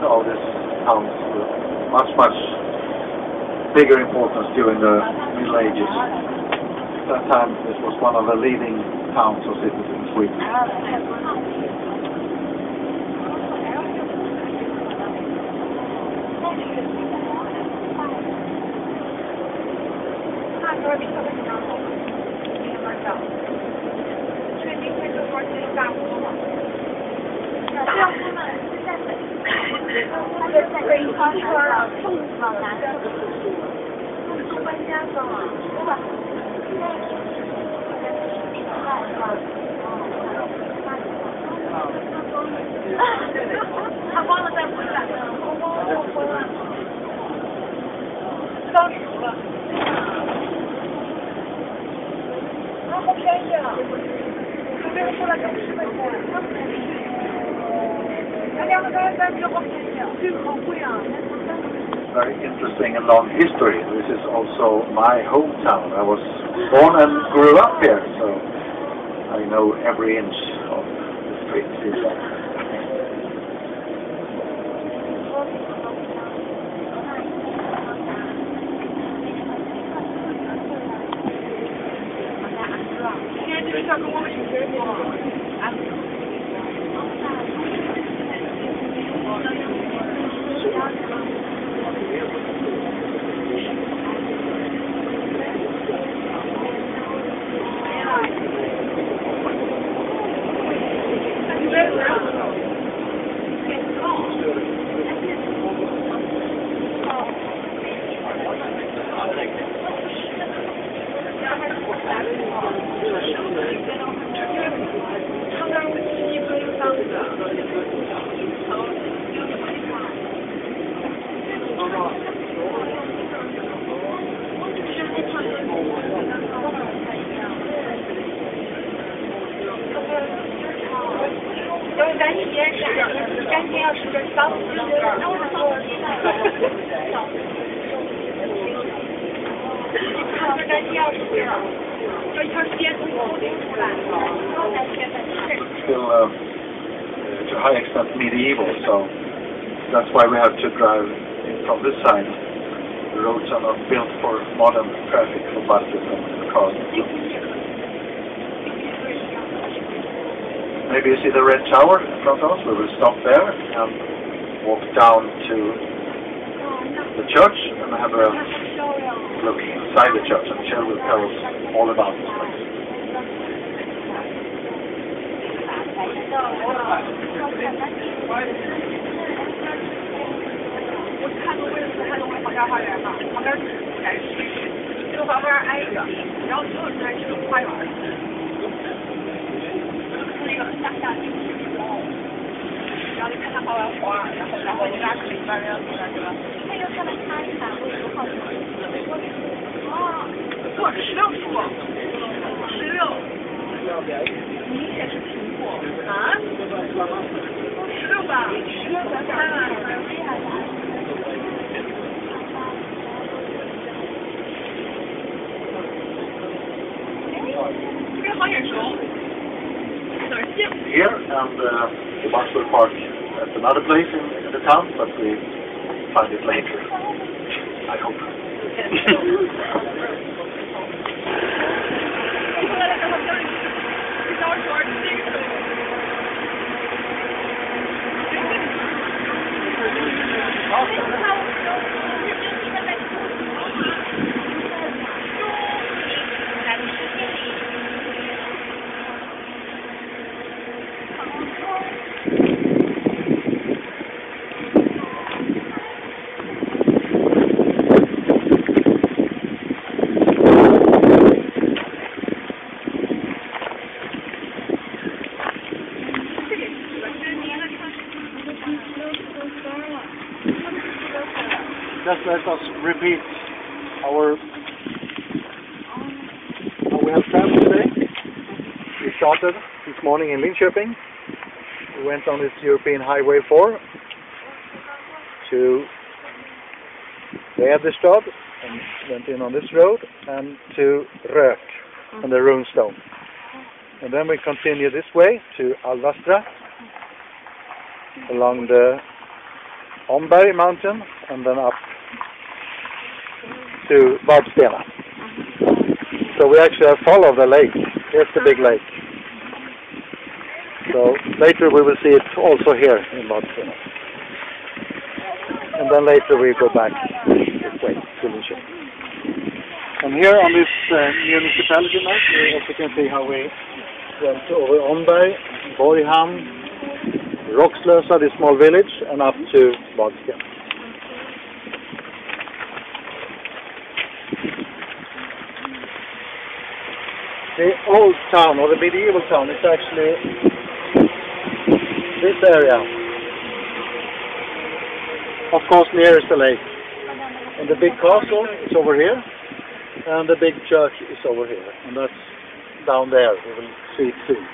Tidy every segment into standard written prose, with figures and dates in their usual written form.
of this town much bigger importance during the Middle Ages. At that time, this was one of the leading towns or cities in Sweden. Very interesting and long history. This is also my hometown. I was born and grew up here, so I know every inch of the streets here. Still to a high extent medieval, so that's why we have to drive in from this side. The roads are not built for modern traffic, for buses and cars. Maybe you see the red tower in front of us. We will stop there and walk down to the church and have a look inside the church, and Kjell will tell us all about this place. Here, and the bus will park at another place in the town, but we find it later, I hope. Just let us repeat how we have traveled today. We started this morning in Linkoping. We went on this European Highway 4 to Väderstad and went in on this road and to Rök and the Runestone. And then we continue this way to Alvastra along the Omberg mountain and then up to Vadstena. So we actually have followed the lake. Here's the big lake. So later we will see it also here in Vadstena. And then later we go back this way to Linkoping. And here on this municipality map, you also can see how we went over Omberg, Borghamn, Rockslösa, this small village, and up to Vadstena. The old town, or the medieval town, is actually this area. Of course, nearest the lake. And the big castle is over here, and the big church is over here, and that's down there. We will see it soon.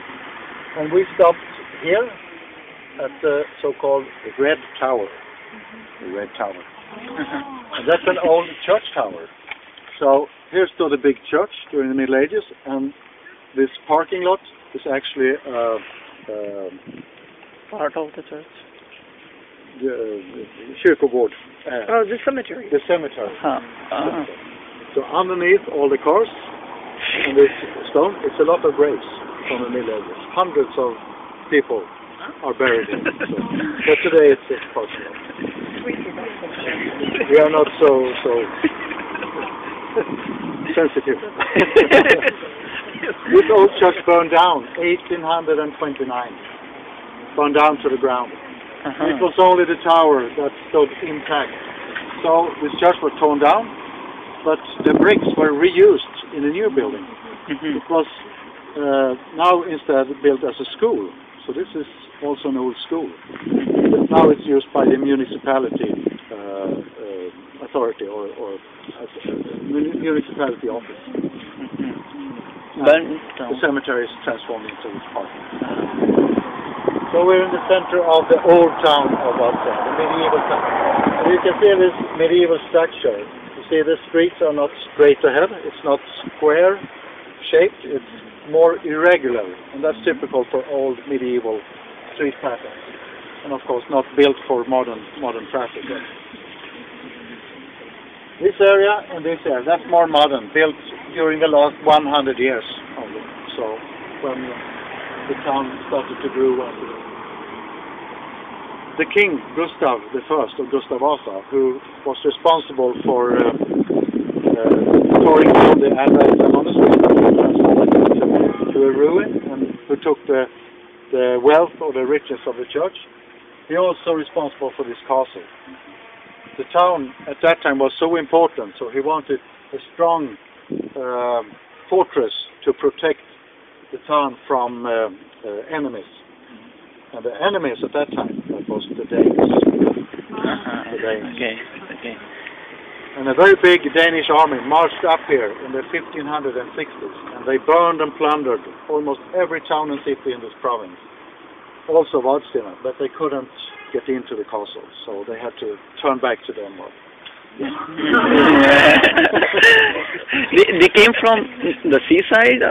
And we stopped here at the so-called Red Tower. The Red Tower. And that's an old church tower. So here stood the big church during the Middle Ages, and this parking lot is actually part of the church. The kyrkogård. The cemetery. The cemetery. Uh-huh. So underneath all the cars and this stone, it's a lot of graves from the Middle Ages. Hundreds of people are buried in it. So, but today it's parking lot. We are not so sensitive. This old church burned down 1829. Burned down to the ground. It was only the tower that stood intact. So this church was torn down, but the bricks were reused in a new building. It was now instead built as a school. So this is also an old school. But now it's used by the municipality authority or municipality office. The cemetery is transformed into this park. So we're in the center of the old town of Vadstena, the medieval town. And you can see this medieval structure. You see the streets are not straight ahead, it's not square shaped, it's more irregular. And that's typical for old medieval street patterns. And of course not built for modern traffic. This area and this area, that's more modern, built during the last 100 years only. So when the town started to grow after that. The king, Gustav I, or Gustav Vasa, who was responsible for throwing down the Alberta monastery, transformed it to a ruin, and who took the wealth or the riches of the church, he also responsible for this castle. The town at that time was so important, so he wanted a strong fortress to protect the town from enemies. And the enemies at that time, that was the Danes. The Danes. Okay. And a very big Danish army marched up here in the 1560s, and they burned and plundered almost every town and city in this province. Also Vadstena, but they couldn't get into the castle, so they had to turn back to Denmark. They came from the seaside?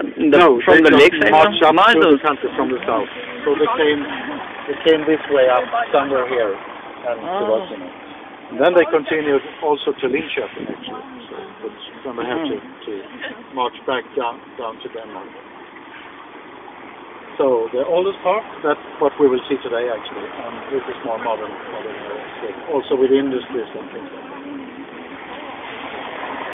From the lakeside? Marched up to the country from the south. So they came this way up, somewhere here, and to Vadstena. And then they continued also to Linkoping, actually. So then they had to march back down to Denmark. So the oldest part, that's what we will see today, actually. And this is more modern areas, also with industries and things like that.